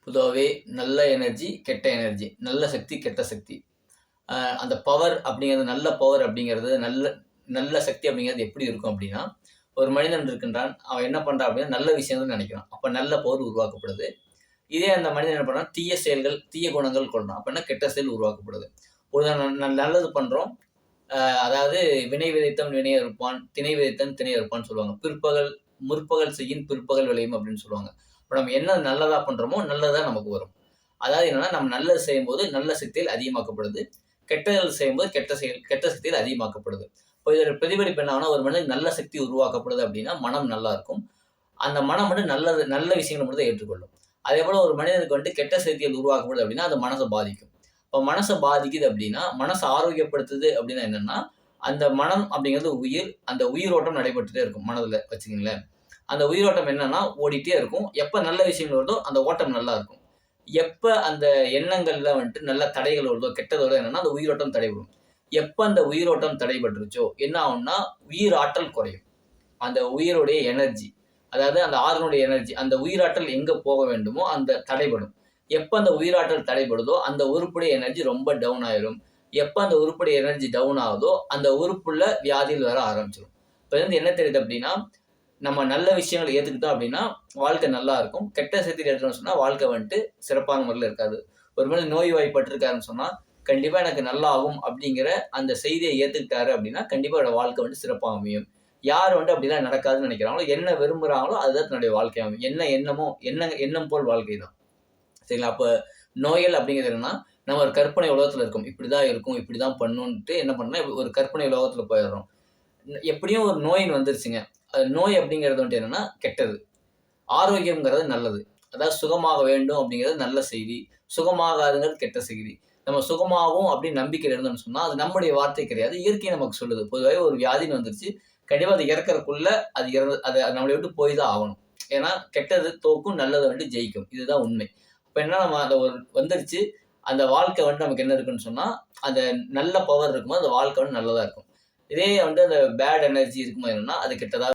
பொதுவாவே நல்ல எனர்ஜி, கெட்ட எனர்ஜி. நல்ல சக்தி, கெட்ட சக்தி. அந்த பவர் அப்படிங்கிறது நல்ல பவர் அப்படிங்கிறது, நல்ல நல்ல சக்தி அப்படிங்கிறது எப்படி இருக்கும் அப்படின்னா, ஒரு மனிதன் இருக்கின்றான். அவன் என்ன பண்றான் அப்படின்னா, நல்ல விஷயங்கள் நினைக்கிறான். அப்ப நல்ல பவர் உருவாக்கப்படுது. இதே அந்த மனிதன் என்ன பண்றான், தீய செயல்கள், தீய குணங்கள் கொள்றான். அப்பன்னா கெட்ட செயல் உருவாக்கப்படுது. நல்லது பண்றோம். அதாவது வினை விதைத்தவன் வினை அறுப்பான், திணை விதைத்தவன் திணை அறுப்பான்னு சொல்லுவாங்க. முற்பகல் செய்யின் பிற்பகல் விளையும் அப்படின்னு சொல்லுவாங்க. இப்ப நம்ம என்ன நல்லதா பண்றோமோ, நல்லதா நமக்கு வரும். அதாவது என்னன்னா, நம்ம நல்லது செய்யும்போது நல்ல சக்திகள் அதிகமாக்கப்படுது. கெட்டதுகள் செய்யும்போது கெட்ட சக்திகள் அதிகமாக்கப்படுது. இப்போ இதோட பிரதிபலிப்பு என்ன ஆகும்னா, ஒரு மனிதனுக்கு நல்ல சக்தி உருவாக்கப்படுது அப்படின்னா, மனம் நல்லா இருக்கும். அந்த மனம் வந்து நல்ல விஷயங்களை மட்டும் தான் ஏற்றுக்கொள்ளும். அதேபோல ஒரு மனிதனுக்கு வந்துட்டு கெட்ட சக்திகள் உருவாக்கப்படுது அப்படின்னா, அது மனச பாதிக்கும். இப்போ மனச பாதிக்குது அப்படின்னா, மனச ஆரோக்கியப்படுத்துது அப்படின்னா என்னன்னா, அந்த மனம் அப்படிங்கிறது உயிர். அந்த உயிரோட்டம் நடைபெற்றுட்டே இருக்கும் மனதுல வச்சுக்கங்களேன். அந்த உயிரோட்டம் என்னன்னா ஓடிட்டே இருக்கும். எப்ப நல்ல விஷயங்கள் வருதோ அந்த ஓட்டம் நல்லா இருக்கும். எப்ப அந்த எண்ணங்கள்ல வந்துட்டு நல்ல தடைகள் வருதோ, கெட்டது வருதோ என்னன்னா அந்த உயிரோட்டம் தடைபடும். எப்ப அந்த உயிரோட்டம் தடைபட்டுருச்சோ என்ன ஆகும்னா, உயிர் ஆற்றல் குறையும். அந்த உயிரோடைய எனர்ஜி, அதாவது அந்த ஆர்கனுடைய எனர்ஜி, அந்த உயிராற்றல் எங்க போக வேண்டுமோ அந்த தடைபடும். எப்ப அந்த உயிராற்றல் தடைபடுதோ அந்த உறுப்புடைய எனர்ஜி ரொம்ப டவுன் ஆயிரும். எப்ப அந்த உறுப்புடைய எனர்ஜி டவுன் ஆகுதோ அந்த உறுப்புல வியாதிகள் வர ஆரம்பிச்சிடும். இப்ப இருந்து என்ன தெரியுது அப்படின்னா, நம்ம நல்ல விஷயங்களை ஏத்துக்கிட்டோம் அப்படின்னா வாழ்க்கை நல்லா இருக்கும். கெட்ட சக்திகள் எடுத்துட்டோம்னு சொன்னா வாழ்க்கை வந்துட்டு சிறப்பான முறையில் இருக்காது. ஒரு மனிதன் நோய்வாய்ப்பட்டிருக்காருன்னு சொன்னா கண்டிப்பா எனக்கு நல்லா ஆகும் அப்படிங்கிற அந்த செய்தியை ஏத்துக்கிட்டாரு அப்படின்னா கண்டிப்பா அவரோட வாழ்க்கை வந்துட்டு சிறப்பாக அமையும். யார் வந்துட்டு அப்படிலாம் நடக்காதுன்னு நினைக்கிறாங்களோ, என்ன விரும்புறாங்களோ அதுதான் தன்னுடைய வாழ்க்கை அமையும். என்ன எண்ணமோ எண்ணம் போல் வாழ்க்கை தான். சரிங்களா? அப்ப நோய்கள் அப்படிங்கிறது என்னன்னா, நம்ம ஒரு கற்பனை உலகத்துல இருக்கோம். இப்படிதான் இருக்கும், இப்படிதான் பண்ணுன்ட்டு என்ன பண்ணா ஒரு கற்பனை உலகத்துல போயிடுறோம். எப்படியும் ஒரு நோயின்னு வந்துருச்சுங்க. அது நோய் அப்படிங்கிறது வந்துட்டு என்னன்னா கெட்டது. ஆரோக்கியம்ங்கிறது நல்லது. அதாவது சுகமாக வேண்டும் அப்படிங்கிறது நல்ல செய்தி. சுகமாகாதுங்கிறது கெட்ட செய்தி. நம்ம சுகமாகும் அப்படின்னு நம்பிக்கையில இருந்தோம்னு சொன்னா, அது நம்முடைய வார்த்தை கிடையாது. இயற்கை நமக்கு சொல்லுது. பொதுவாவே ஒரு வியாதின்னு வந்துருச்சு. கண்டிப்பா அது இறக்கறக்குள்ள அது நம்மளை விட்டு போய் தான் ஆகணும். ஏன்னா கெட்டது தோக்கும், நல்லது வந்துட்டு ஜெயிக்கும். இதுதான் உண்மை. அப்ப என்ன நம்ம அந்த ஒரு வந்துருச்சு. அந்த வாழ்க்கை வந்துட்டு நமக்கு என்ன இருக்குன்னு சொன்னா, அந்த நல்ல பவர் இருக்கும்போது அந்த வாழ்க்கை வந்து நல்லதா இருக்கும். இதே வந்து அந்த பேட் எனர்ஜி இருக்கும்போது என்னன்னா, அது கெட்டதா